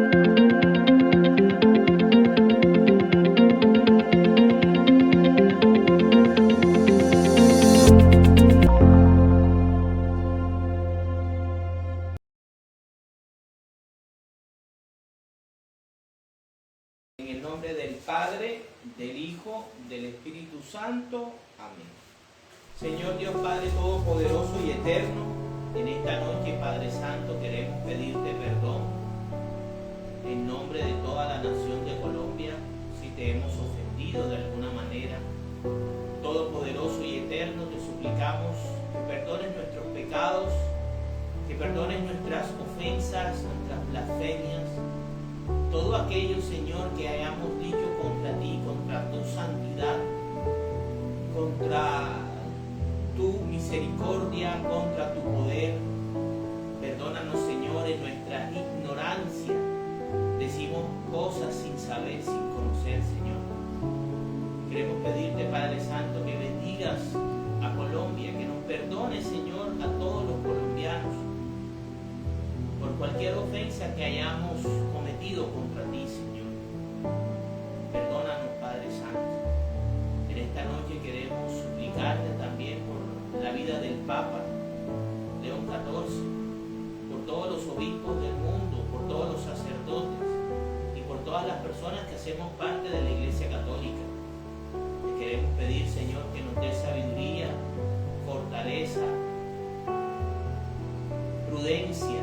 En el nombre del Padre, del Hijo, del Espíritu Santo. Amén. Señor Dios Padre Todopoderoso y Eterno, en esta noche, Padre Santo, queremos pedirte perdón en nombre de toda la nación de Colombia, si te hemos ofendido de alguna manera. Todopoderoso y Eterno, te suplicamos que perdones nuestros pecados, que perdones nuestras ofensas, nuestras blasfemias, todo aquello, Señor, que hayamos dicho contra ti, contra tu santidad, contra tu misericordia, contra tu poder. Perdónanos, Señor, en nuestra ignorancia. Decimos cosas sin saber, sin conocer, Señor. Queremos pedirte, Padre Santo, que bendigas a Colombia, que nos perdones, Señor, a todos los colombianos por cualquier ofensa que hayamos cometido contra ti, Señor. Perdónanos, Padre Santo. En esta noche queremos suplicarte también por la vida del Papa León XIV, por todos los obispos del mundo, por todos los sacerdotes y por todas las personas que hacemos parte de la Iglesia Católica. Te queremos pedir, Señor, que nos dé sabiduría, fortaleza, prudencia,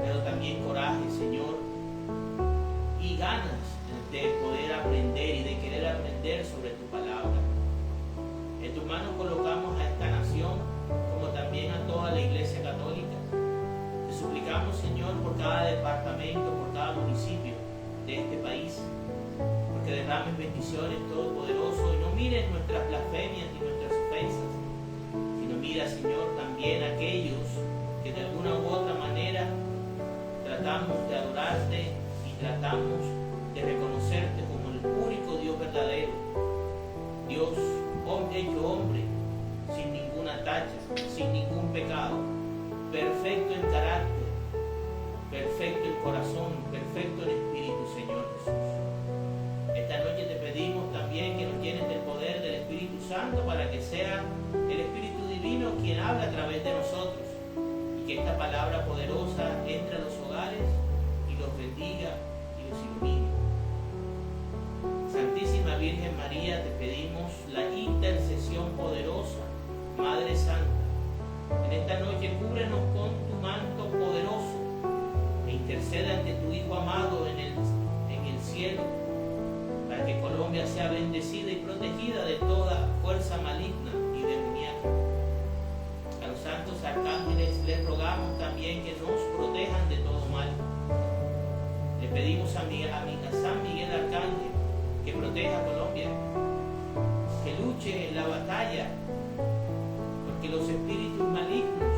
pero también coraje, Señor, y ganas de poder aprender y de querer aprender sobre tu palabra. En tus manos colocamos a esta nación, como también a toda la Iglesia Católica. Te suplicamos, Señor, por cada departamento, por cada municipio de este país, porque derrames bendiciones, Todopoderoso, y no mires nuestras blasfemias y nuestras ofensas, sino mira, Señor, también aquellos que de alguna u otra manera tratamos de adorarte y tratamos de reconocerte como el único Dios verdadero, Dios hecho hombre, sin ninguna tacha, sin ningún pecado, perfecto en carácter, perfecto en corazón, perfecto en espíritu, Señor Jesús. Esta noche te pedimos también que nos llenes del poder del Espíritu Santo para que sea el Espíritu Divino quien habla a través de nosotros. Que esta palabra poderosa entre a los hogares y los bendiga y los ilumine. Santísima Virgen María, te pedimos la intercesión poderosa, Madre Santa. En esta noche cúbrenos con tu manto poderoso e intercede ante tu Hijo amado en el cielo, para que Colombia sea bendecida y protegida de toda fuerza maligna y demoníaca. A los santos arcángeles les rogamos también que nos protejan de todo mal. Le pedimos a San Miguel Arcángel que proteja a Colombia, que luche en la batalla, porque los espíritus malignos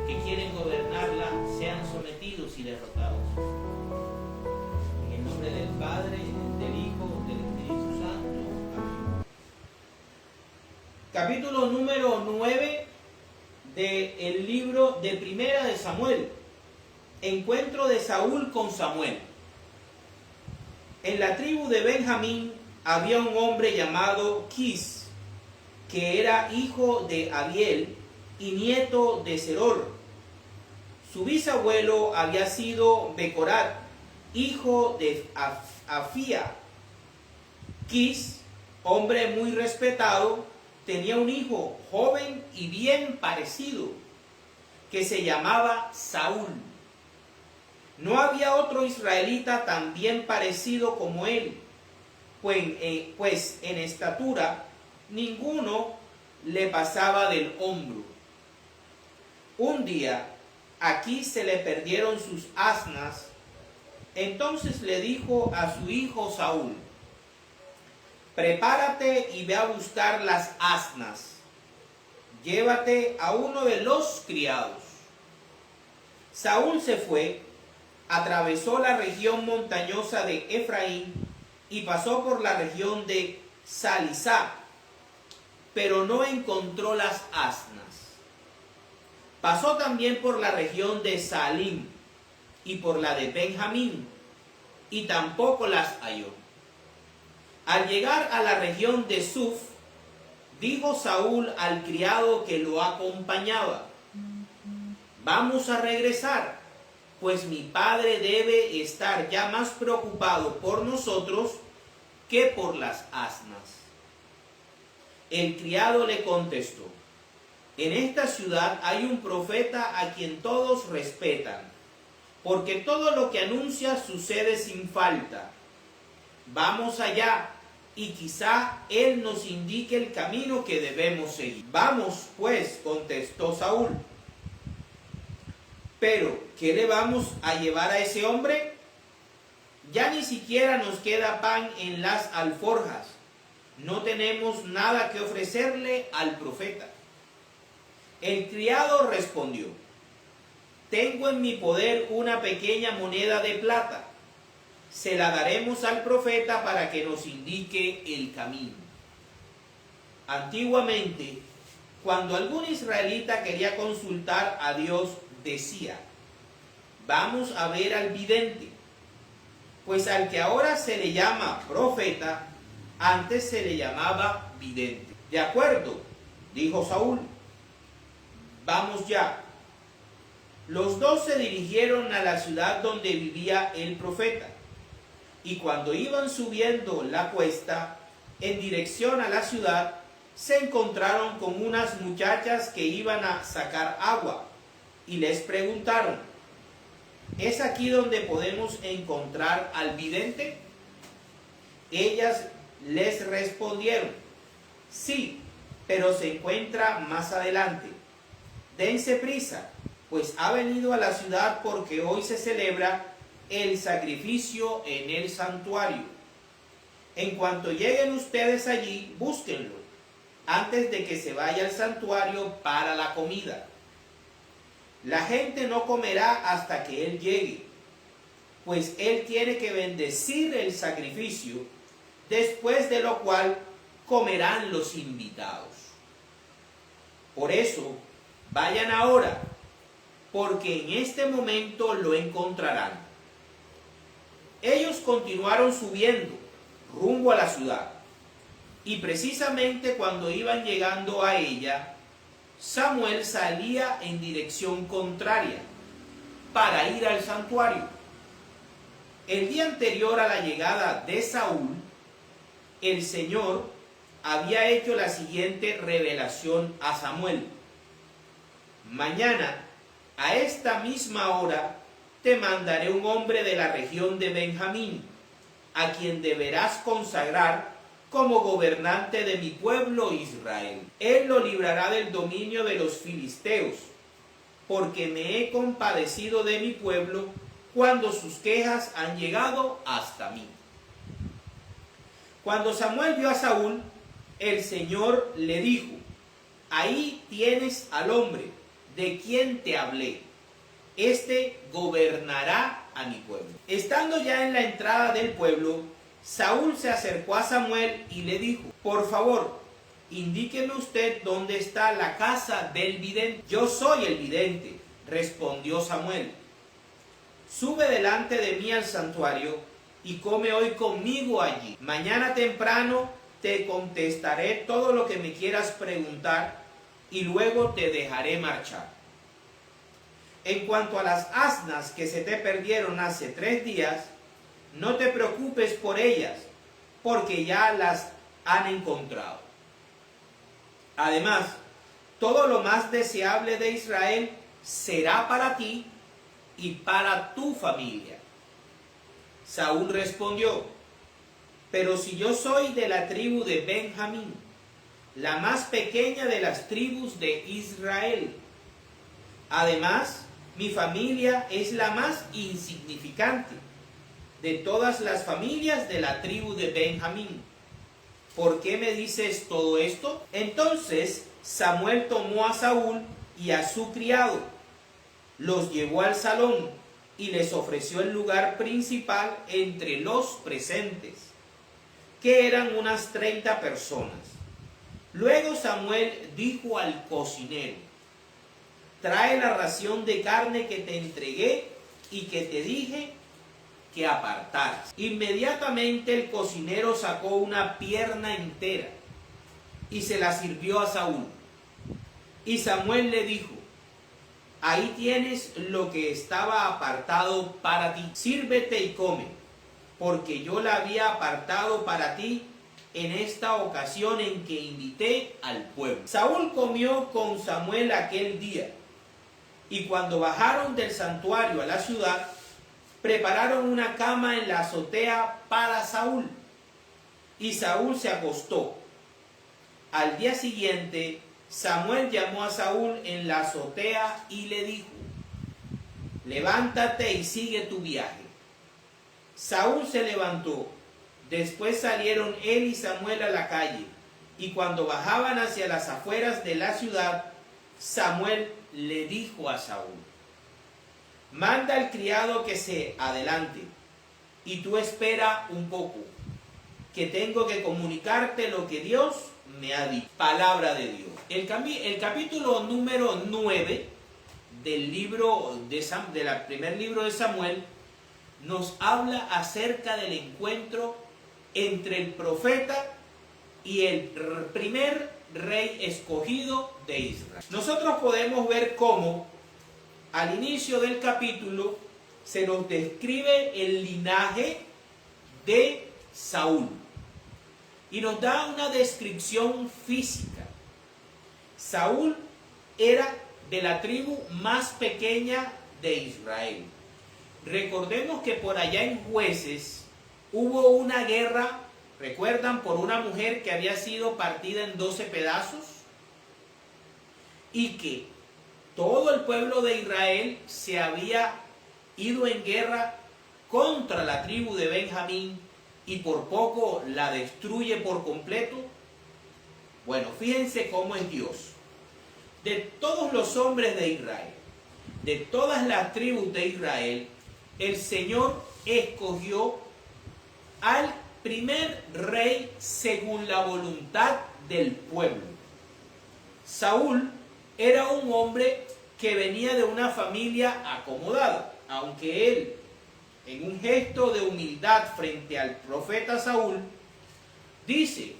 que quieren gobernarla sean sometidos y derrotados. En el nombre del Padre, del Hijo, del Espíritu Santo. Amén. Capítulo número 9 del libro de Primera de Samuel. Encuentro de Saúl con Samuel. En la tribu de Benjamín había un hombre llamado Quis, que era hijo de Abiel y nieto de Seror. Su bisabuelo había sido Becorat, hijo de Afía. Quis, hombre muy respetado, tenía un hijo joven y bien parecido, que se llamaba Saúl. No había otro israelita tan bien parecido como él, pues en estatura ninguno le pasaba del hombro. Un día, aquí se le perdieron sus asnas. Entonces le dijo a su hijo Saúl: prepárate y ve a buscar las asnas. Llévate a uno de los criados. Saúl se fue, atravesó la región montañosa de Efraín y pasó por la región de Salisá, pero no encontró las asnas. Pasó también por la región de Saalim y por la de Benjamín, y tampoco las halló. Al llegar a la región de Suf, dijo Saúl al criado que lo acompañaba: vamos a regresar, pues mi padre debe estar ya más preocupado por nosotros que por las asnas. El criado le contestó: en esta ciudad hay un profeta a quien todos respetan, porque todo lo que anuncia sucede sin falta. Vamos allá, y quizá él nos indique el camino que debemos seguir. Vamos, pues, contestó Saúl. Pero, ¿qué le vamos a llevar a ese hombre? Ya ni siquiera nos queda pan en las alforjas. No tenemos nada que ofrecerle al profeta. El criado respondió: tengo en mi poder una pequeña moneda de plata. Se la daremos al profeta para que nos indique el camino. Antiguamente, cuando algún israelita quería consultar a Dios, decía: vamos a ver al vidente. Pues al que ahora se le llama profeta, antes se le llamaba vidente. De acuerdo, dijo Saúl, vamos ya. Los dos se dirigieron a la ciudad donde vivía el profeta, y cuando iban subiendo la cuesta en dirección a la ciudad, se encontraron con unas muchachas que iban a sacar agua, y les preguntaron: ¿es aquí donde podemos encontrar al vidente? Ellas les respondieron: sí, pero se encuentra más adelante. Dense prisa, pues ha venido a la ciudad porque hoy se celebra el sacrificio en el santuario. En cuanto lleguen ustedes allí, búsquenlo, antes de que se vaya al santuario para la comida. La gente no comerá hasta que él llegue, pues él tiene que bendecir el sacrificio, después de lo cual comerán los invitados. Por eso, vayan ahora, porque en este momento lo encontrarán. Ellos continuaron subiendo rumbo a la ciudad, y precisamente cuando iban llegando a ella, Samuel salía en dirección contraria para ir al santuario. El día anterior a la llegada de Saúl, el Señor había hecho la siguiente revelación a Samuel: mañana, a esta misma hora, te mandaré un hombre de la región de Benjamín, a quien deberás consagrar como gobernante de mi pueblo Israel. Él lo librará del dominio de los filisteos, porque me he compadecido de mi pueblo cuando sus quejas han llegado hasta mí. Cuando Samuel vio a Saúl, el Señor le dijo: ahí tienes al hombre de quien te hablé. Este gobernará a mi pueblo. Estando ya en la entrada del pueblo, Saúl se acercó a Samuel y le dijo: por favor, indíqueme usted dónde está la casa del vidente. Yo soy el vidente, respondió Samuel. Sube delante de mí al santuario y come hoy conmigo allí. Mañana temprano te contestaré todo lo que me quieras preguntar y luego te dejaré marchar. En cuanto a las asnas que se te perdieron hace 3 días, no te preocupes por ellas, porque ya las han encontrado. Además, todo lo más deseable de Israel será para ti y para tu familia. Saúl respondió: pero si yo soy de la tribu de Benjamín, la más pequeña de las tribus de Israel. Además, mi familia es la más insignificante de todas las familias de la tribu de Benjamín. ¿Por qué me dices todo esto? Entonces Samuel tomó a Saúl y a su criado, los llevó al salón y les ofreció el lugar principal entre los presentes, que eran unas 30 personas. Luego Samuel dijo al cocinero: trae la ración de carne que te entregué y que te dije que apartaras. Inmediatamente el cocinero sacó una pierna entera y se la sirvió a Saúl. Y Samuel le dijo: ahí tienes lo que estaba apartado para ti. Sírvete y come, porque yo la había apartado para ti en esta ocasión en que invité al pueblo. Saúl comió con Samuel aquel día, y cuando bajaron del santuario a la ciudad, prepararon una cama en la azotea para Saúl, y Saúl se acostó. Al día siguiente, Samuel llamó a Saúl en la azotea y le dijo: levántate y sigue tu viaje. Saúl se levantó. Después salieron él y Samuel a la calle, y cuando bajaban hacia las afueras de la ciudad, Samuel le dijo a Saúl: manda al criado que se adelante, y tú espera un poco, que tengo que comunicarte lo que Dios me ha dicho. Palabra de Dios. El capítulo número 9 del libro del primer libro de Samuel nos habla acerca del encuentro entre el profeta y el primer rey escogido de Israel. Nosotros podemos ver cómo al inicio del capítulo se nos describe el linaje de Saúl y nos da una descripción física. Saúl era de la tribu más pequeña de Israel. Recordemos que por allá en Jueces hubo una guerra, ¿recuerdan? Por una mujer que había sido partida en 12 pedazos y que todo el pueblo de Israel se había ido en guerra contra la tribu de Benjamín y por poco la destruye por completo. Bueno, fíjense cómo es Dios. De todos los hombres de Israel, de todas las tribus de Israel, el Señor escogió al primer rey según la voluntad del pueblo. Saúl era un hombre que venía de una familia acomodada, aunque él, en un gesto de humildad frente al profeta Saúl, dice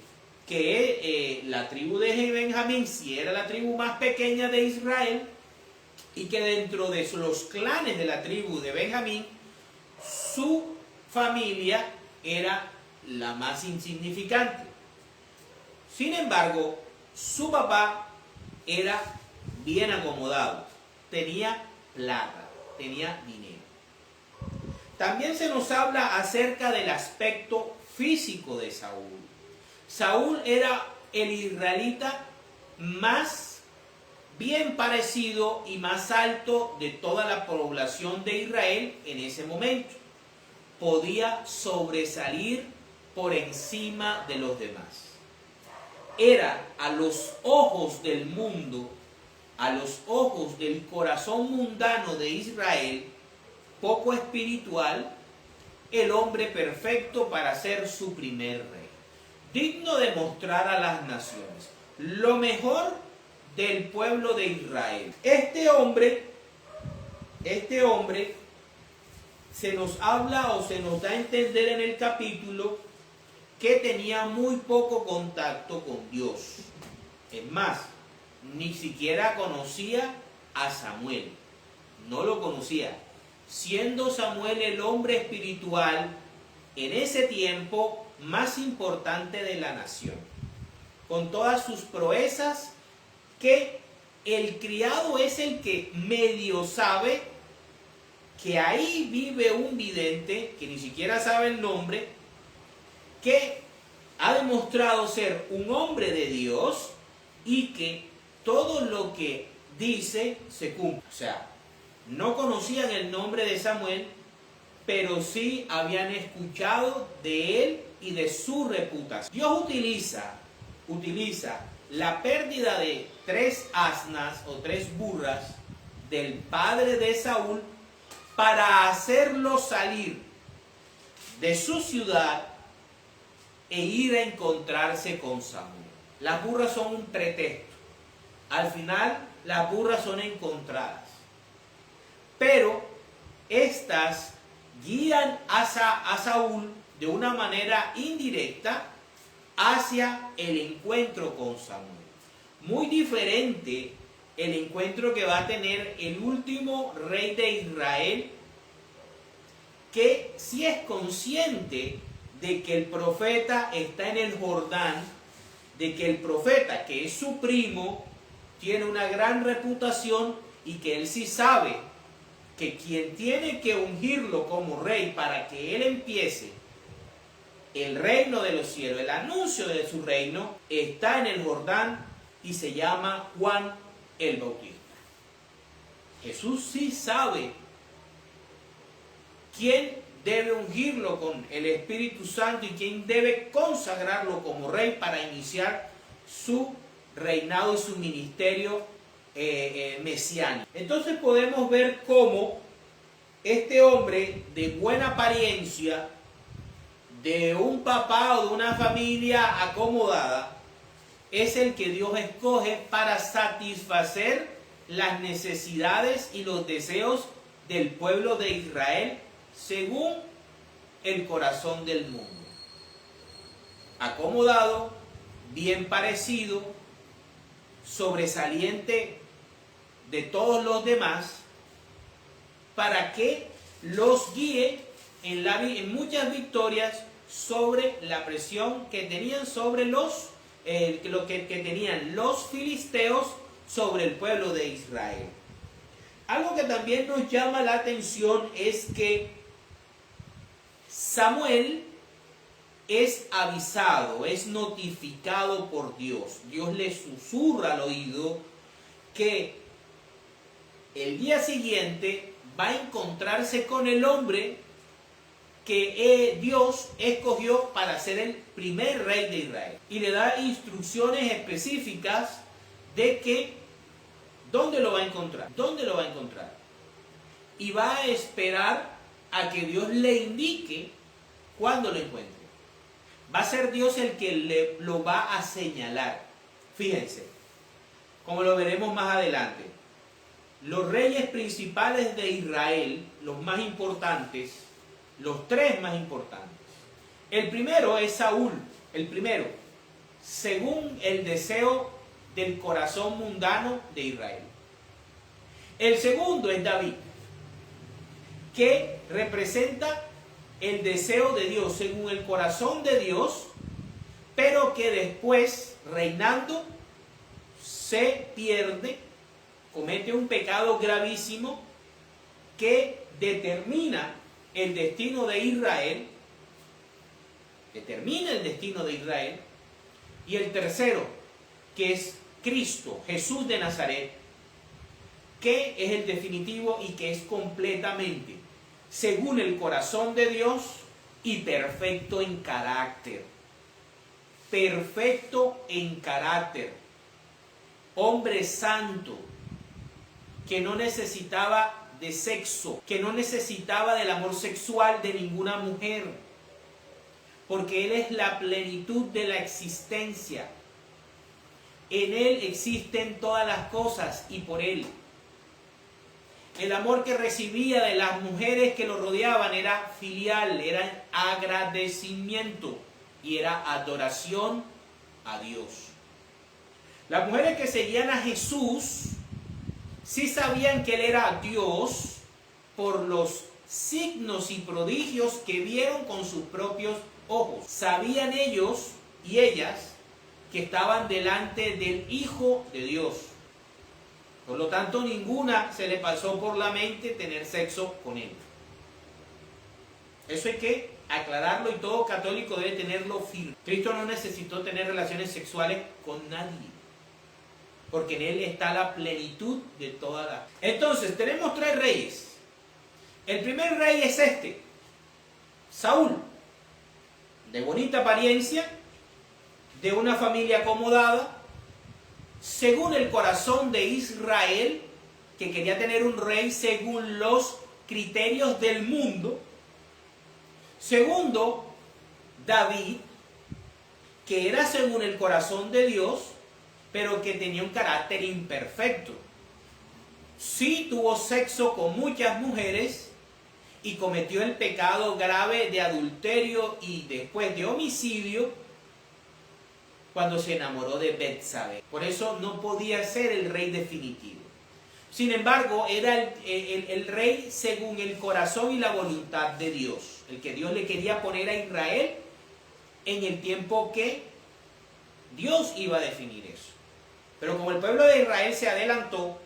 que la tribu de Benjamín sí era la tribu más pequeña de Israel y que dentro de los clanes de la tribu de Benjamín, su familia era la más insignificante. Sin embargo, su papá era bien acomodado, tenía plata, tenía dinero. También se nos habla acerca del aspecto físico de Saúl. Saúl era el israelita más bien parecido y más alto de toda la población de Israel en ese momento. Podía sobresalir por encima de los demás. Era a los ojos del mundo, a los ojos del corazón mundano de Israel, poco espiritual, el hombre perfecto para ser su primer rey, digno de mostrar a las naciones lo mejor del pueblo de Israel. Este hombre se nos habla o se nos da a entender en el capítulo que tenía muy poco contacto con Dios. Es más, ni siquiera conocía a Samuel, no lo conocía, siendo Samuel el hombre espiritual en ese tiempo más importante de la nación, con todas sus proezas, que el criado es el que medio sabe que ahí vive un vidente, que ni siquiera sabe el nombre, que ha demostrado ser un hombre de Dios y que todo lo que dice se cumple. O sea, no conocían el nombre de Samuel, pero sí habían escuchado de él y de su reputación. Dios utiliza la pérdida de 3 asnas o 3 burras del padre de Saúl para hacerlo salir de su ciudad e ir a encontrarse con Samuel. Las burras son un pretexto. Al final, las burras son encontradas. Pero estas guían a Saúl de una manera indirecta hacia el encuentro con Samuel. Muy diferente el encuentro que va a tener el último rey de Israel, que sí es consciente de que el profeta está en el Jordán, de que el profeta, que es su primo, tiene una gran reputación y que él sí sabe que quien tiene que ungirlo como rey para que él empiece el reino de los cielos, el anuncio de su reino, está en el Jordán y se llama Juan el Bautista. Jesús sí sabe quién debe ungirlo con el Espíritu Santo y quién debe consagrarlo como rey para iniciar su reinado y su ministerio mesiánico. Entonces podemos ver cómo este hombre de buena apariencia, de un papá o de una familia acomodada, es el que Dios escoge para satisfacer las necesidades y los deseos del pueblo de Israel según el corazón del mundo. Acomodado, bien parecido, sobresaliente de todos los demás, para que los guíe en muchas victorias sobre la presión que tenían sobre que tenían los filisteos sobre el pueblo de Israel. Algo que también nos llama la atención es que Samuel es avisado, es notificado por Dios. Dios le susurra al oído que el día siguiente va a encontrarse con el hombre que Dios escogió para ser el primer rey de Israel. Y le da instrucciones específicas de que dónde lo va a encontrar, y va a esperar a que Dios le indique cuándo lo encuentre. Va a ser Dios el que lo va a señalar. Fíjense, como lo veremos más adelante, los reyes principales de Israel, los más importantes, los tres más importantes. El primero es Saúl, según el deseo del corazón mundano de Israel. El segundo es David, que representa el deseo de Dios según el corazón de Dios, pero que después, reinando, se pierde, comete un pecado gravísimo que determina el destino de Israel, y el tercero, que es Cristo, Jesús de Nazaret, que es el definitivo y que es completamente según el corazón de Dios y perfecto en carácter. Hombre santo, que no necesitaba de sexo, que no necesitaba del amor sexual de ninguna mujer, porque Él es la plenitud de la existencia. En Él existen todas las cosas y por Él. El amor que recibía de las mujeres que lo rodeaban era filial, era agradecimiento y era adoración a Dios. Las mujeres que seguían a Jesús sí sabían que Él era Dios por los signos y prodigios que vieron con sus propios ojos. Sabían ellos y ellas que estaban delante del Hijo de Dios. Por lo tanto, ninguna se le pasó por la mente tener sexo con Él. Eso hay que aclararlo y todo católico debe tenerlo firme. Cristo no necesitó tener relaciones sexuales con nadie, porque en Él está la plenitud de toda la... Entonces, tenemos tres reyes. El primer rey es Saúl, de bonita apariencia, de una familia acomodada, según el corazón de Israel, que quería tener un rey según los criterios del mundo. Segundo, David, que era según el corazón de Dios, pero que tenía un carácter imperfecto. Sí tuvo sexo con muchas mujeres, y cometió el pecado grave de adulterio y después de homicidio cuando se enamoró de Betsabé. Por eso no podía ser el rey definitivo. Sin embargo, era el rey según el corazón y la voluntad de Dios, el que Dios le quería poner a Israel en el tiempo que Dios iba a definir eso. Pero como el pueblo de Israel se adelantó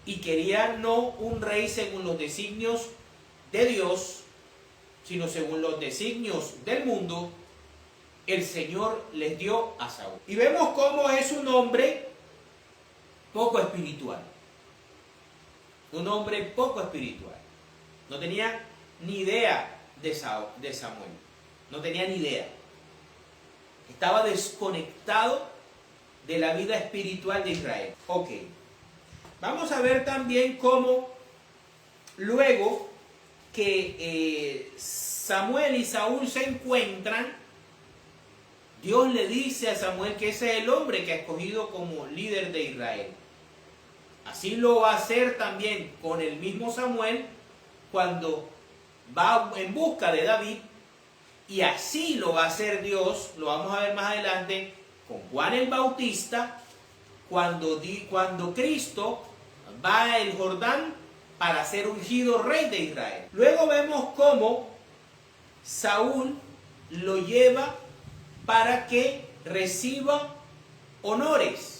y quería no un rey según los designios de Dios, sino según los designios del mundo, el Señor les dio a Saúl. Y vemos cómo es un hombre poco espiritual. Un hombre poco espiritual. No tenía ni idea de Samuel. No tenía ni idea. Estaba desconectado de la vida espiritual de Israel. Ok. Vamos a ver también cómo luego que Samuel y Saúl se encuentran, Dios le dice a Samuel que ese es el hombre que ha escogido como líder de Israel. Así lo va a hacer también con el mismo Samuel cuando va en busca de David, y así lo va a hacer Dios, lo vamos a ver más adelante, con Juan el Bautista, cuando Cristo va al Jordán para ser ungido rey de Israel. Luego vemos cómo Saúl lo lleva para que reciba honores.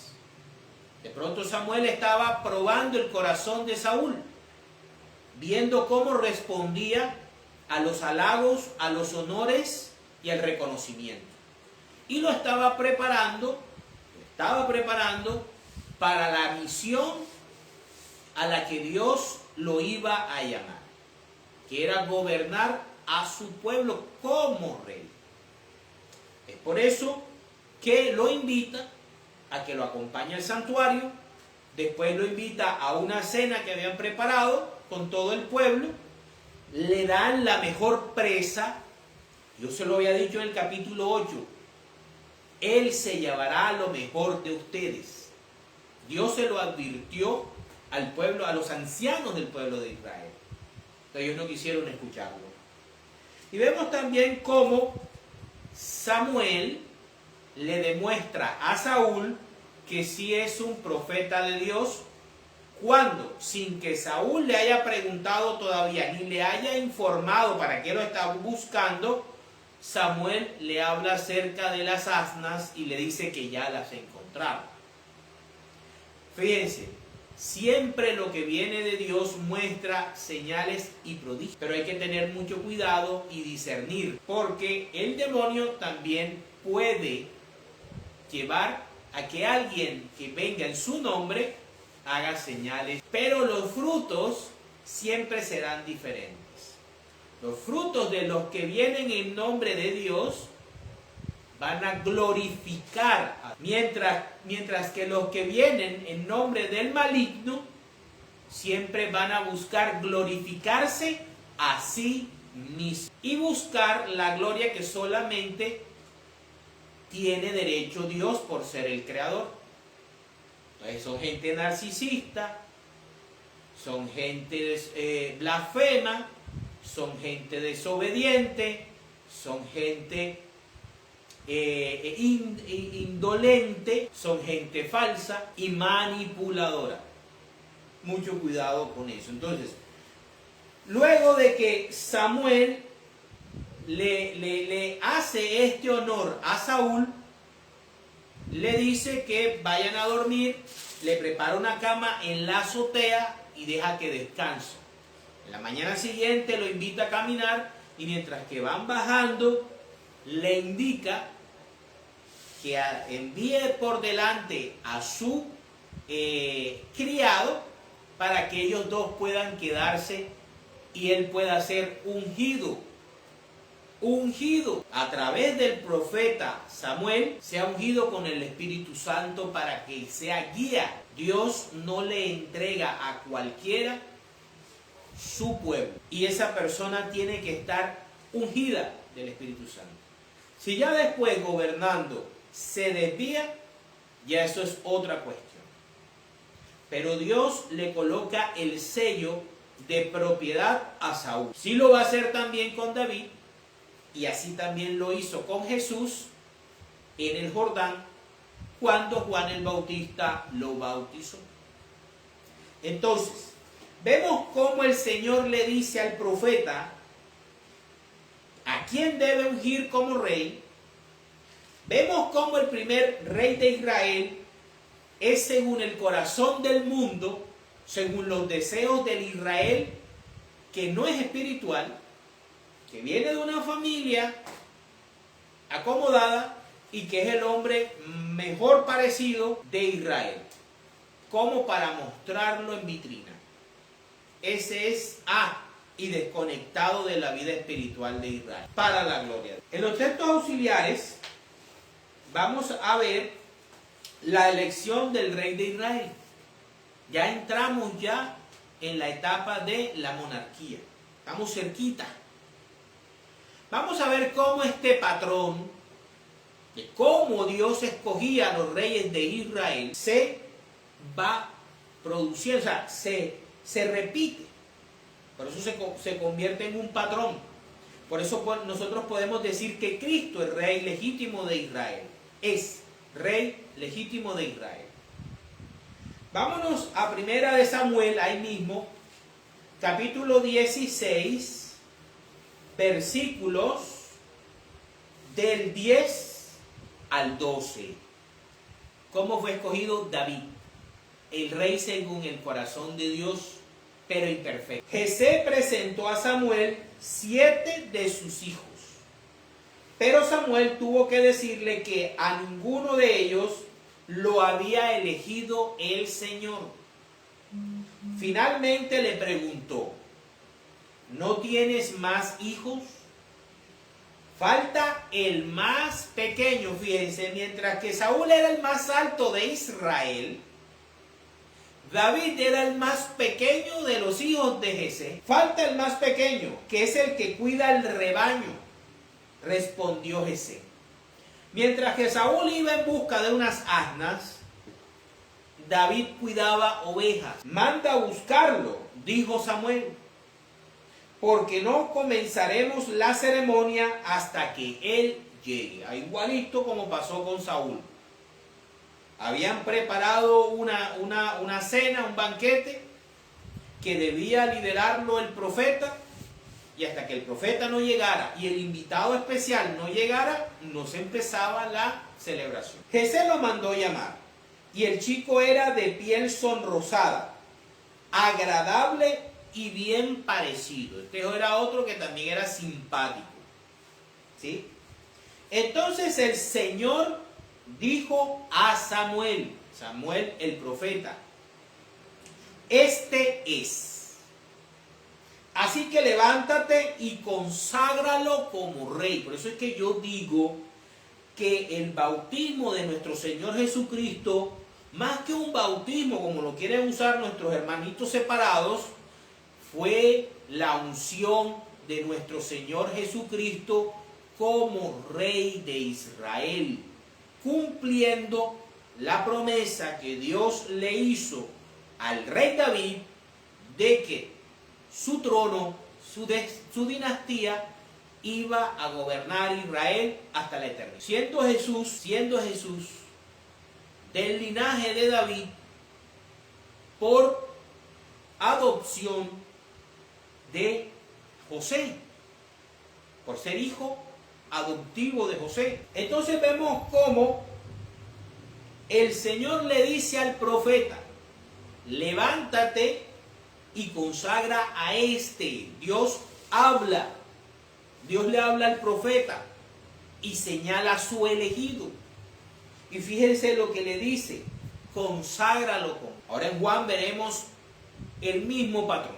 De pronto Samuel estaba probando el corazón de Saúl, viendo cómo respondía a los halagos, a los honores y al reconocimiento. Y lo estaba preparando para la misión a la que Dios lo iba a llamar, que era gobernar a su pueblo como rey. Es por eso que lo invita a que lo acompañe al santuario, después lo invita a una cena que habían preparado con todo el pueblo, le dan la mejor presa. Yo se lo había dicho en el capítulo 8, Él se llevará lo mejor de ustedes. Dios se lo advirtió al pueblo, a los ancianos del pueblo de Israel. Pero ellos no quisieron escucharlo. Y vemos también cómo Samuel le demuestra a Saúl que sí es un profeta de Dios, cuando, sin que Saúl le haya preguntado todavía, ni le haya informado para qué lo estaba buscando, Samuel le habla acerca de las asnas y le dice que ya las encontraba. Fíjense, siempre lo que viene de Dios muestra señales y prodigios, pero hay que tener mucho cuidado y discernir, porque el demonio también puede llevar a que alguien que venga en su nombre haga señales, pero los frutos siempre serán diferentes. Los frutos de los que vienen en nombre de Dios van a glorificar, mientras que los que vienen en nombre del maligno siempre van a buscar glorificarse a sí mismos y buscar la gloria que solamente tiene derecho Dios por ser el creador. Entonces son gente narcisista, son gente blasfema, son gente desobediente, son gente indolente, son gente falsa y manipuladora. Mucho cuidado con eso. Entonces, luego de que Samuel le hace este honor a Saúl, le dice que vayan a dormir, le prepara una cama en la azotea y deja que descanse. En la mañana siguiente lo invita a caminar y mientras que van bajando, le indica que envíe por delante a su criado para que ellos dos puedan quedarse y él pueda ser ungido a través del profeta Samuel, sea ungido con el Espíritu Santo para que sea guía. Dios no le entrega a cualquiera su pueblo y esa persona tiene que estar ungida del Espíritu Santo. Si ya después gobernando se desvía, ya eso es otra cuestión. Pero Dios le coloca el sello de propiedad a Saúl. Sí lo va a hacer también con David, y así también lo hizo con Jesús en el Jordán cuando Juan el Bautista lo bautizó. Entonces, vemos cómo el Señor le dice al profeta a quién debe ungir como rey. Vemos cómo el primer rey de Israel es según el corazón del mundo, según los deseos del Israel que no es espiritual, que viene de una familia acomodada y que es el hombre mejor parecido de Israel, como para mostrarlo en vitrina. Ese es y desconectado de la vida espiritual de Israel, para la gloria de Dios. En los textos auxiliares vamos a ver la elección del rey de Israel. Ya entramos en la etapa de la monarquía. Estamos cerquita. Vamos a ver cómo este patrón, de cómo Dios escogía a los reyes de Israel, se va produciendo, o sea, se repite. Por eso se convierte en un patrón. Por eso nosotros podemos decir que Cristo es rey legítimo de Israel. Es rey legítimo de Israel. Vámonos a Primera de Samuel, ahí mismo, capítulo 16, versículos del 10 al 12. ¿Cómo fue escogido David? El rey según el corazón de Dios, pero imperfecto. Jesé presentó a Samuel 7 de sus hijos, pero Samuel tuvo que decirle que a ninguno de ellos lo había elegido el Señor. Finalmente le preguntó: ¿no tienes más hijos? Falta el más pequeño. Fíjense, mientras que Saúl era el más alto de Israel, David era el más pequeño de los hijos de Jesé. Falta el más pequeño, que es el que cuida el rebaño, respondió Jesé. Mientras que Saúl iba en busca de unas asnas, David cuidaba ovejas. Manda a buscarlo, dijo Samuel, porque no comenzaremos la ceremonia hasta que él llegue. Igualito como pasó con Saúl. Habían preparado una cena, un banquete, que debía liderarlo el profeta, y hasta que el profeta no llegara y el invitado especial no llegara, no se empezaba la celebración. Jesé lo mandó llamar, y el chico era de piel sonrosada, agradable y bien parecido. Este era otro que también era simpático, ¿sí? Entonces el Señor dijo a Samuel el profeta: este es. Así que levántate y conságralo como rey. Por eso es que yo digo que el bautismo de nuestro Señor Jesucristo, más que un bautismo como lo quieren usar nuestros hermanitos separados, fue la unción de nuestro Señor Jesucristo como rey de Israel, cumpliendo la promesa que Dios le hizo al rey David de que su trono, su dinastía iba a gobernar Israel hasta la eternidad. Siendo Jesús del linaje de David por adopción de José, por ser hijo adoptivo de José. Entonces vemos cómo el Señor le dice al profeta: levántate y consagra a este. Dios le habla al profeta y señala a su elegido. Y fíjense lo que le dice: conságralo. Ahora en Juan veremos el mismo patrón,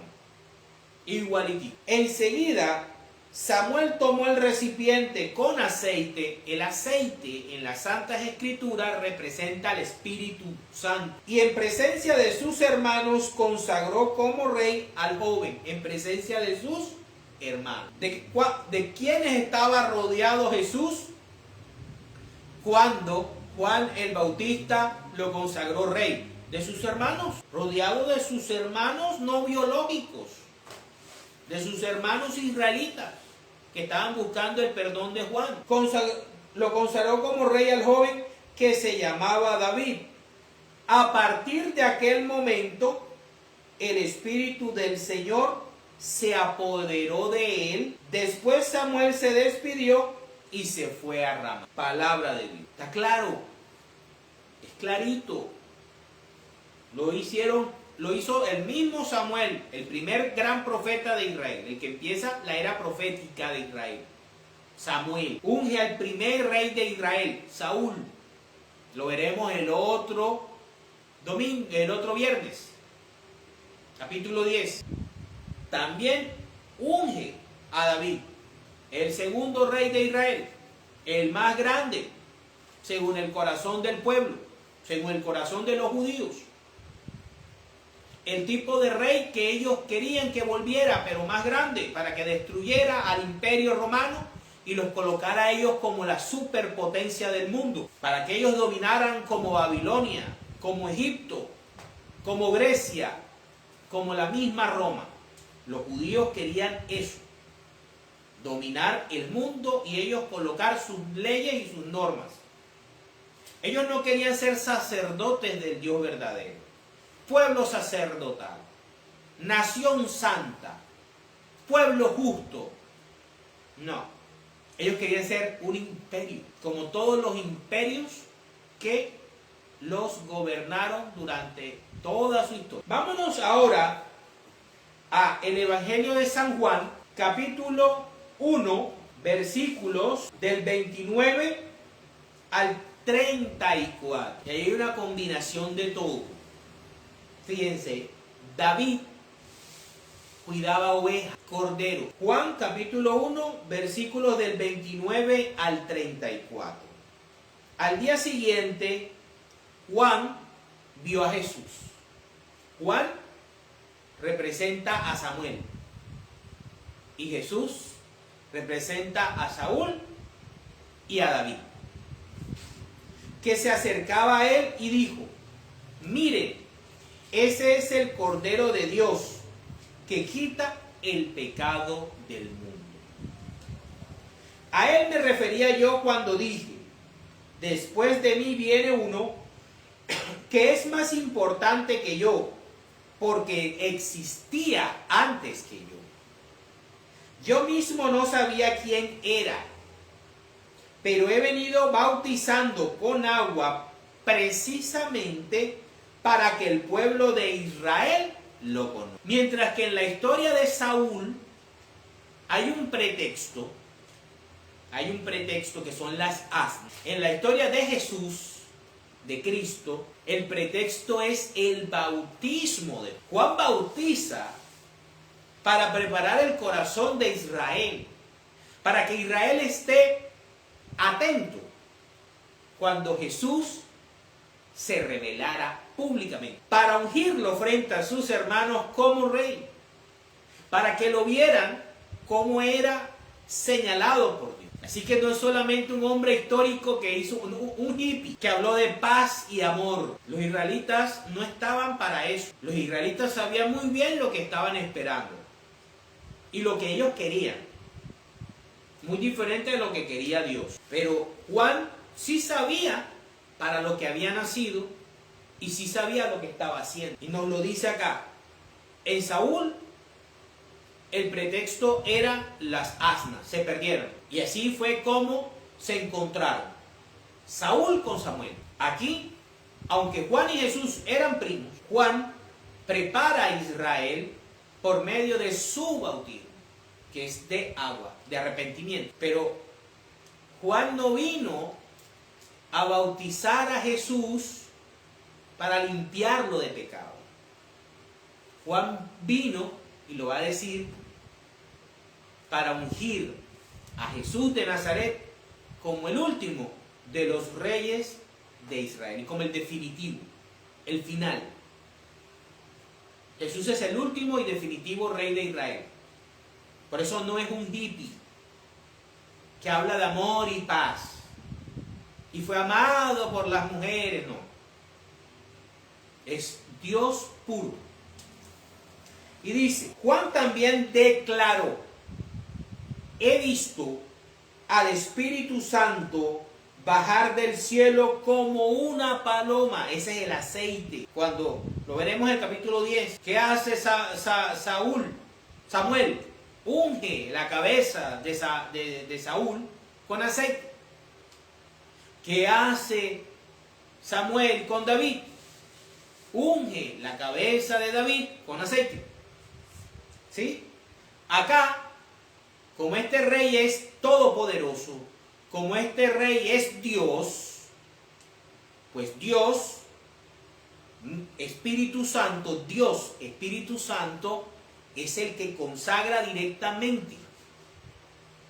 igualitito. Enseguida Samuel tomó el recipiente con aceite. El aceite en las Santas Escrituras representa al Espíritu Santo. Y en presencia de sus hermanos consagró como rey al joven. En presencia de sus hermanos. ¿De quiénes estaba rodeado Jesús cuando Juan el Bautista lo consagró rey? De sus hermanos. Rodeado de sus hermanos no biológicos. de sus hermanos israelitas que estaban buscando el perdón de Juan. Lo consagró como rey al joven que se llamaba David. A partir de aquel momento, el Espíritu del Señor se apoderó de él. Después Samuel se despidió y se fue a Ramá. Palabra de Dios. ¿Está claro? Es clarito. Lo hizo el mismo Samuel, el primer gran profeta de Israel, el que empieza la era profética de Israel. Samuel unge al primer rey de Israel, Saúl. Lo veremos el otro viernes, capítulo 10. También unge a David, el segundo rey de Israel, el más grande, según el corazón del pueblo, según el corazón de los judíos. El tipo de rey que ellos querían que volviera, pero más grande, para que destruyera al imperio romano y los colocara a ellos como la superpotencia del mundo, para que ellos dominaran como Babilonia, como Egipto, como Grecia, como la misma Roma. Los judíos querían eso, dominar el mundo y ellos colocar sus leyes y sus normas. Ellos no querían ser sacerdotes del Dios verdadero, pueblo sacerdotal, nación santa, pueblo justo. No, ellos querían ser un imperio, como todos los imperios que los gobernaron durante toda su historia. Vámonos ahora a el Evangelio de San Juan, capítulo 1, versículos del 29 al 34. Y ahí hay una combinación de todo. Fíjense, David cuidaba ovejas, corderos. Juan capítulo 1, versículos del 29 al 34. Al día siguiente, Juan vio a Jesús. Juan representa a Samuel y Jesús representa a Saúl y a David, que se acercaba a él y dijo: miren, ese es el Cordero de Dios que quita el pecado del mundo. A él me refería yo cuando dije: después de mí viene uno que es más importante que yo, porque existía antes que yo. Yo mismo no sabía quién era, pero he venido bautizando con agua precisamente para que el pueblo de Israel lo conozca. Mientras que en la historia de Saúl hay un pretexto que son las asnas. En la historia de Jesús, de Cristo, el pretexto es el bautismo. Juan bautiza para preparar el corazón de Israel, para que Israel esté atento cuando Jesús se revelara públicamente, para ungirlo frente a sus hermanos como rey, para que lo vieran como era señalado por Dios. Así que no es solamente un hombre histórico que hizo un hippie, que habló de paz y amor. Los israelitas no estaban para eso. Los israelitas sabían muy bien lo que estaban esperando y lo que ellos querían. Muy diferente de lo que quería Dios. Pero Juan sí sabía para lo que había nacido y sí sabía lo que estaba haciendo. Y nos lo dice acá. En Saúl, el pretexto era las asnas, se perdieron. Y así fue como se encontraron Saúl con Samuel. Aquí, aunque Juan y Jesús eran primos, Juan prepara a Israel por medio de su bautismo, que es de agua, de arrepentimiento. Pero Juan no vino a bautizar a Jesús para limpiarlo de pecado. Juan vino, y lo va a decir, para ungir a Jesús de Nazaret como el último de los reyes de Israel y como el definitivo, el final. Jesús es el último y definitivo rey de Israel. Por eso no es un hippie que habla de amor y paz y fue amado por las mujeres, no. Es Dios puro. Y dice, Juan también declaró, he visto al Espíritu Santo bajar del cielo como una paloma. Ese es el aceite. Cuando lo veremos en el capítulo 10, ¿qué hace Samuel? Unge la cabeza de Saúl con aceite. ¿Qué hace Samuel con David? Unge la cabeza de David con aceite. ¿Sí? Acá, como este rey es todopoderoso, como este rey es Dios, pues Dios, Espíritu Santo, Dios, Espíritu Santo, es el que consagra directamente,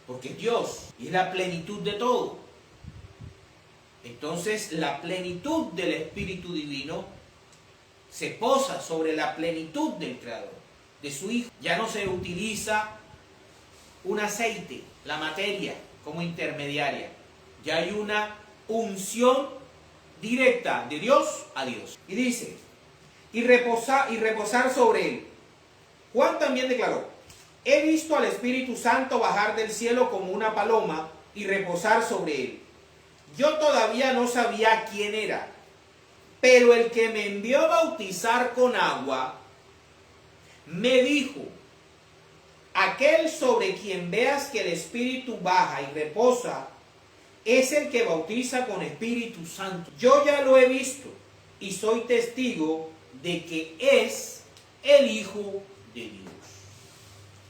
porque es Dios y es la plenitud de todo. Entonces la plenitud del Espíritu Divino se posa sobre la plenitud del Creador, de su Hijo. Ya no se utiliza un aceite, la materia, como intermediaria. Ya hay una unción directa de Dios a Dios. Y dice, y reposar sobre él. Juan también declaró, he visto al Espíritu Santo bajar del cielo como una paloma y reposar sobre él. Yo todavía no sabía quién era, pero el que me envió a bautizar con agua me dijo, aquel sobre quien veas que el Espíritu baja y reposa es el que bautiza con Espíritu Santo. Yo ya lo he visto y soy testigo de que es el Hijo de Dios.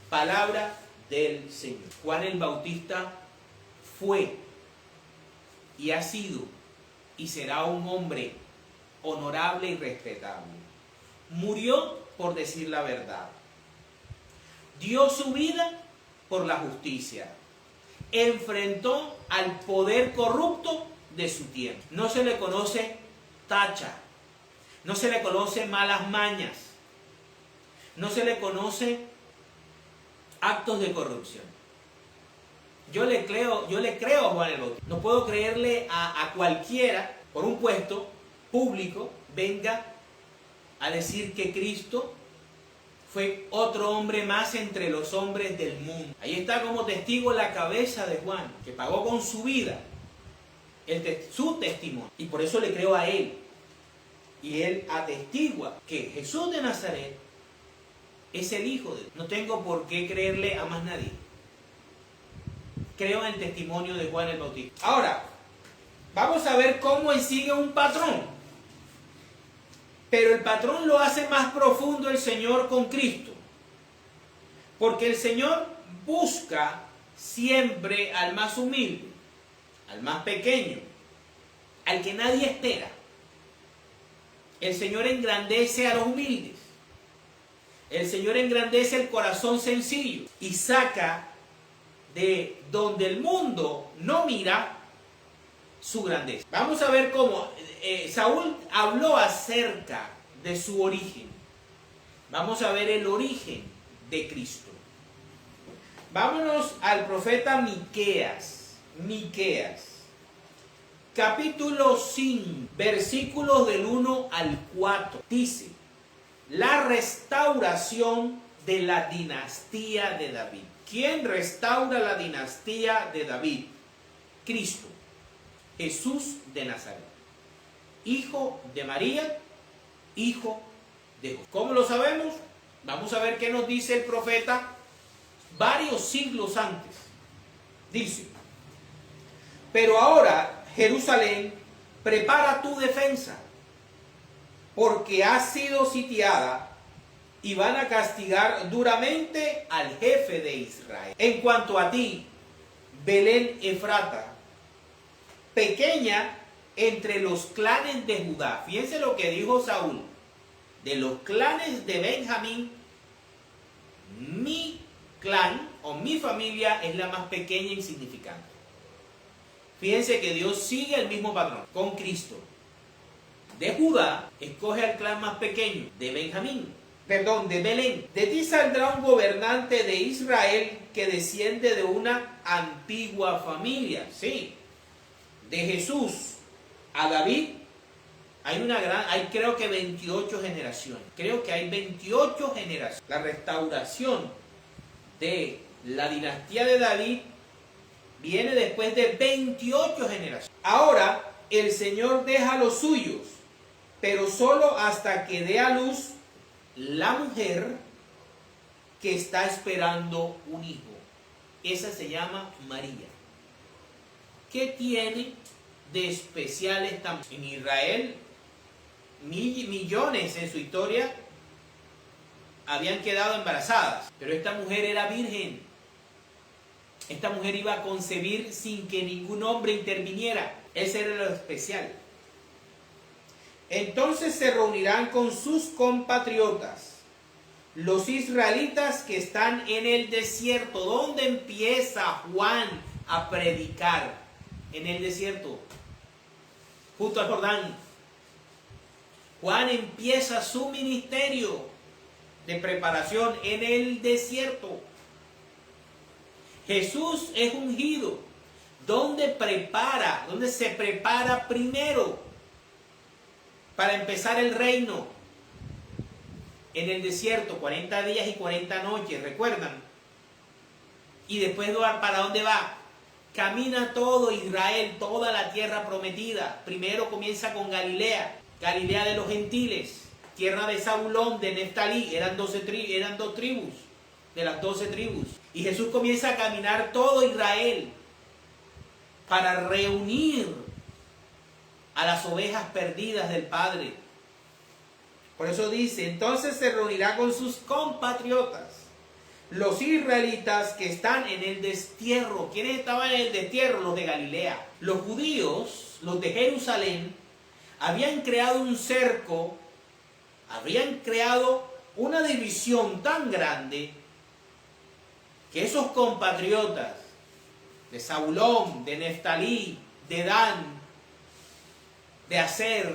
Palabra del Señor. Juan el Bautista fue y ha sido y será un hombre honorable y respetable. Murió por decir la verdad. Dio su vida por la justicia. Enfrentó al poder corrupto de su tiempo. No se le conoce tacha. No se le conoce malas mañas. No se le conoce actos de corrupción. Yo le creo a Juan el Bautista. No puedo creerle a cualquiera por un puesto público venga a decir que Cristo fue otro hombre más entre los hombres del mundo. Ahí está como testigo la cabeza de Juan, que pagó con su vida su testimonio. Y por eso le creo a él. Y él atestigua que Jesús de Nazaret es el Hijo de Dios. No tengo por qué creerle a más nadie. Creo en el testimonio de Juan el Bautista. Ahora, vamos a ver cómo él sigue un patrón. Pero el patrón lo hace más profundo el Señor con Cristo. Porque el Señor busca siempre al más humilde, al más pequeño, al que nadie espera. El Señor engrandece a los humildes. El Señor engrandece el corazón sencillo y saca de donde el mundo no mira su grandeza. Vamos a ver cómo Saúl habló acerca de su origen. Vamos a ver el origen de Cristo. Vámonos al profeta Miqueas. Capítulo 5, versículos del 1 al 4. Dice, la restauración de la dinastía de David. ¿Quién restaura la dinastía de David? Cristo, Jesús de Nazaret, hijo de María, hijo de José. ¿Cómo lo sabemos? Vamos a ver qué nos dice el profeta varios siglos antes. Dice, pero ahora, Jerusalén, prepara tu defensa, porque ha sido sitiada y van a castigar duramente al jefe de Israel. En cuanto a ti, Belén Efrata, pequeña entre los clanes de Judá. Fíjense lo que dijo Saúl. De los clanes de Benjamín, mi clan o mi familia es la más pequeña e insignificante. Fíjense que Dios sigue el mismo patrón con Cristo. De Judá, escoge al clan más pequeño, de Belén. De ti saldrá un gobernante de Israel que desciende de una antigua familia. Sí, de Jesús a David, Hay creo que 28 generaciones. Creo que hay 28 generaciones. La restauración de la dinastía de David viene después de 28 generaciones. Ahora el Señor deja los suyos, pero solo hasta que dé a luz la mujer que está esperando un hijo. Esa se llama María. ¿Qué tiene de especial esta mujer? En Israel, millones en su historia habían quedado embarazadas, pero esta mujer era virgen. Esta mujer iba a concebir sin que ningún hombre interviniera. Ese era lo especial. Entonces se reunirán con sus compatriotas, los israelitas que están en el desierto. ¿Dónde empieza Juan a predicar? En el desierto, junto al Jordán. Juan empieza su ministerio de preparación en el desierto. Jesús es ungido. ¿Dónde se prepara primero para empezar el reino? En el desierto, 40 días y 40 noches, ¿recuerdan? Y después, ¿para dónde va? Camina todo Israel, toda la tierra prometida. Primero comienza con Galilea, Galilea de los gentiles, tierra de Zabulón, de Neftalí. Eran 2 tribus, de las 12 tribus. Y Jesús comienza a caminar todo Israel para reunir a las ovejas perdidas del Padre. Por eso dice, entonces se reunirá con sus compatriotas, los israelitas que están en el destierro. ¿Quiénes estaban en el destierro? Los de Galilea. Los judíos, los de Jerusalén, habían creado un cerco, habían creado una división tan grande que esos compatriotas de Zabulón, de Neftalí, de Dan, de Aser,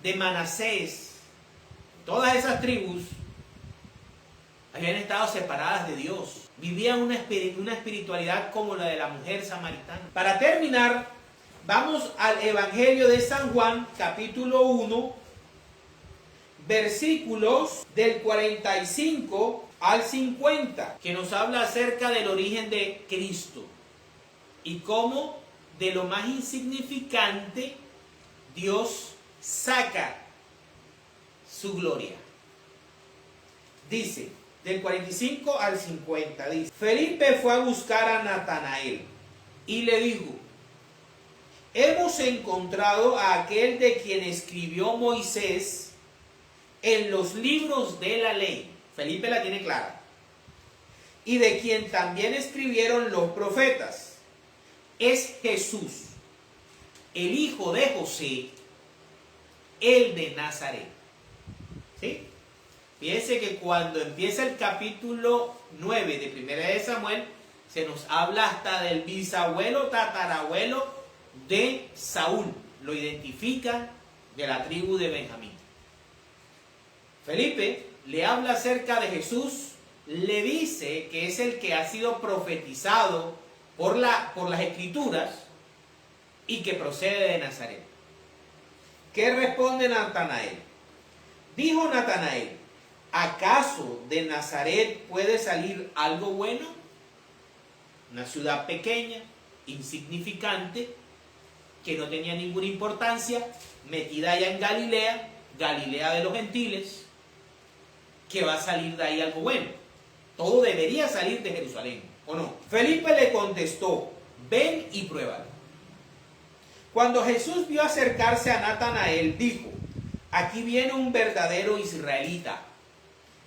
de Manasés, todas esas tribus habían estado separadas de Dios. Vivían una espiritualidad como la de la mujer samaritana. Para terminar, vamos al Evangelio de San Juan, capítulo 1, versículos del 45 al 50, que nos habla acerca del origen de Cristo y cómo de lo más insignificante Dios saca su gloria. Dice, del 45 al 50, dice: Felipe fue a buscar a Natanael y le dijo: hemos encontrado a aquel de quien escribió Moisés en los libros de la ley. Felipe la tiene clara. Y de quien también escribieron los profetas. Es Jesús, el hijo de José, el de Nazaret. ¿Sí? Fíjense que cuando empieza el capítulo 9 de Primera de Samuel, se nos habla hasta del bisabuelo, tatarabuelo de Saúl. Lo identifican de la tribu de Benjamín. Felipe le habla acerca de Jesús, le dice que es el que ha sido profetizado por las Escrituras y que procede de Nazaret. ¿Qué responde Natanael? Dijo Natanael: ¿acaso de Nazaret puede salir algo bueno? Una ciudad pequeña, insignificante, que no tenía ninguna importancia, metida allá en Galilea, Galilea de los gentiles, que va a salir de ahí algo bueno. Todo debería salir de Jerusalén, ¿o no? Felipe le contestó: ven y pruébalo. Cuando Jesús vio acercarse a Natanael, dijo: aquí viene un verdadero israelita,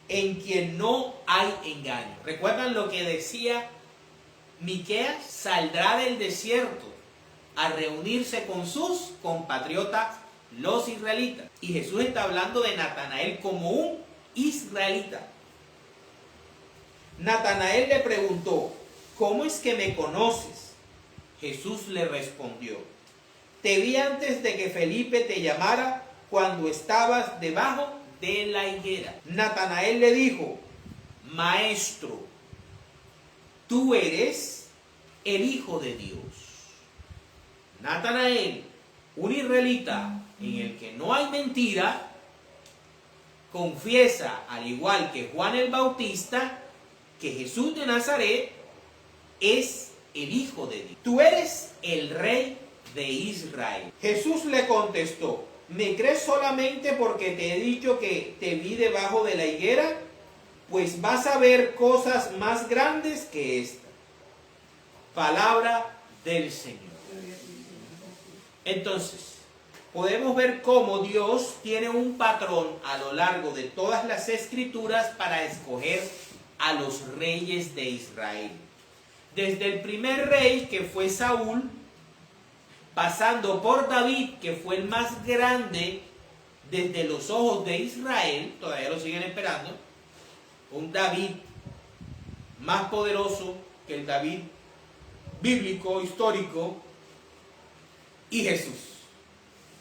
en quien no hay engaño. ¿Recuerdan lo que decía Miqueas? Saldrá del desierto a reunirse con sus compatriotas, los israelitas. Y Jesús está hablando de Natanael como un israelita. Natanael le preguntó: ¿cómo es que me conoces? Jesús le respondió: te vi antes de que Felipe te llamara, cuando estabas debajo de la higuera. Natanael le dijo: Maestro, tú eres el Hijo de Dios. Natanael, un israelita, en el que no hay mentira, confiesa, al igual que Juan el Bautista, que Jesús de Nazaret es el Hijo de Dios. Tú eres el Rey de Israel. Jesús le contestó: ¿me crees solamente porque te he dicho que te vi debajo de la higuera? Pues vas a ver cosas más grandes que esta. Palabra del Señor. Entonces, podemos ver cómo Dios tiene un patrón a lo largo de todas las Escrituras para escoger a los reyes de Israel. Desde el primer rey, que fue Saúl, pasando por David, que fue el más grande desde los ojos de Israel, todavía lo siguen esperando, un David más poderoso que el David bíblico, histórico, y Jesús,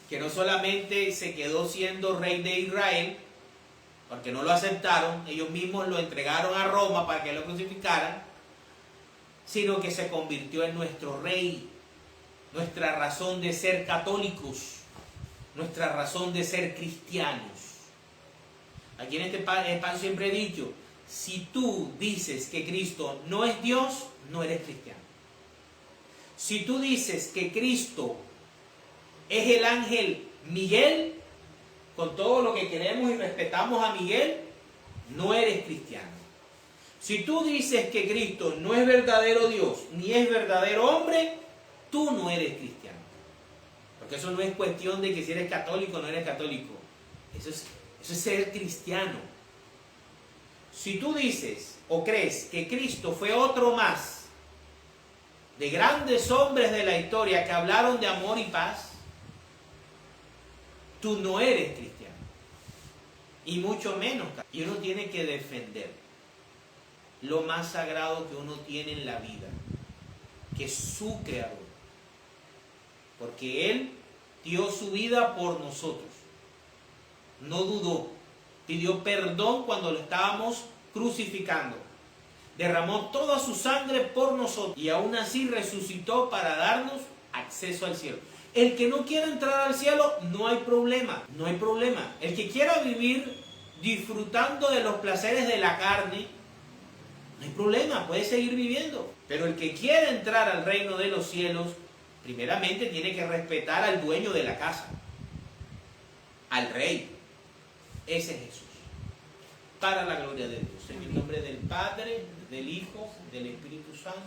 que no solamente se quedó siendo rey de Israel, porque no lo aceptaron, ellos mismos lo entregaron a Roma para que lo crucificaran, sino que se convirtió en nuestro rey, nuestra razón de ser católicos, nuestra razón de ser cristianos. Aquí en este espacio siempre he dicho, si tú dices que Cristo no es Dios, no eres cristiano. Si tú dices que Cristo es el ángel Miguel, con todo lo que queremos y respetamos a Miguel, no eres cristiano. Si tú dices que Cristo no es verdadero Dios, ni es verdadero hombre, tú no eres cristiano. Porque eso no es cuestión de que si eres católico o no eres católico. Eso es ser cristiano. Si tú dices o crees que Cristo fue otro más de grandes hombres de la historia que hablaron de amor y paz, tú no eres cristiano. Y mucho menos. Y uno tiene que defender lo más sagrado que uno tiene en la vida, que es su Creador. Porque Él dio su vida por nosotros. No dudó. Pidió perdón cuando lo estábamos crucificando. Derramó toda su sangre por nosotros. Y aún así resucitó para darnos acceso al cielo. El que no quiera entrar al cielo, no hay problema. No hay problema. El que quiera vivir disfrutando de los placeres de la carne, no hay problema, puede seguir viviendo. Pero el que quiera entrar al reino de los cielos, primeramente tiene que respetar al dueño de la casa, al rey. Ese es Jesús. Para la gloria de Dios. En el nombre del Padre, del Hijo, del Espíritu Santo.